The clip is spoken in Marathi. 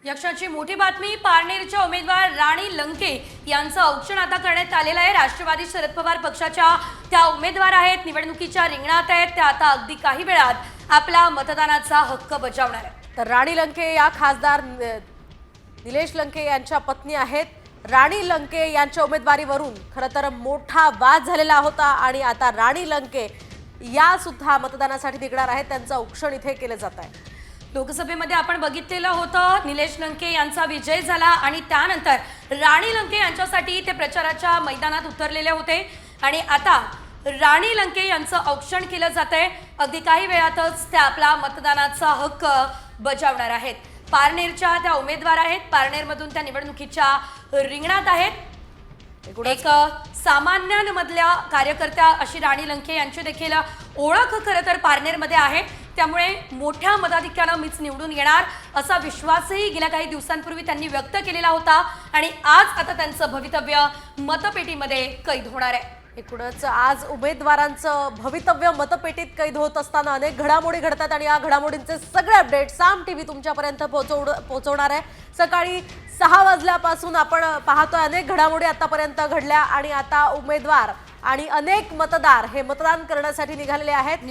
यक्षाची मोठी बातमी, पारनेरच्या उमेदवार राणी लंके यांचं औक्षण आता करण्यात आलेलं आहे। राष्ट्रवादी शरद पवार पक्षाच्या त्या उमेदवार आहेत, निवडणुकीच्या रिंगणात आहेत। त्या आता अगदी काही वेळात आपला मतदानाचा हक्क बजावणार आहेत। तर राणी लंके या खासदार निलेश लंके यांच्या पत्नी आहेत। राणी लंके यांच्या उमेदवारीवरून खरं तर मोठा वाद झालेला होता आणि आता राणी लंके या सुद्धा मतदानासाठी निघणार आहेत। त्यांचं औक्षण इथे केलं जात आहे। लोकसभेमध्ये आपण बघितलेलं होतं, निलेश लंके यांचा विजय झाला आणि त्यानंतर राणी लंके यांच्यासाठी ते प्रचाराच्या मैदानात उतरलेले होते आणि आता राणी लंके यांचं औक्षण केलं जातंय। अगदी काही वेळातच त्या आपला मतदानाचा हक्क बजावणार आहेत। पारनेरच्या त्या उमेदवार आहेत, पारनेरमधून त्या निवडणुकीच्या रिंगणात आहेत। एक सामान्यांमधल्या कार्यकर्त्या अशी राणी लंके यांची देखील ओळख खरं तर पारनेरमध्ये आहे। त्यामुळे मोठ्या मताधिक्याने मीच निवडून येणार असा विश्वासही गेल्या काही दिवसांपूर्वी त्यांनी व्यक्त केलेला होता आणि आज आता त्यांचं भवितव्य मतपेटीमध्ये कैद होणार आहे। एकूणच आज उमेदवारांचं भवितव्य मतपेटीत कैद होत असताना अनेक घडामोडी घडतात आणि या घडामोडींचे सगळे अपडेट साम टीव्ही तुमच्यापर्यंत पोहोचवणार आहे। सकाळी 6 वाजल्यापासून आपण पाहतोय अनेक घडामोडी आतापर्यंत घडल्या आणि आता उमेदवार आणि अनेक मतदार हे मतदान करण्यासाठी निघालेले आहेत।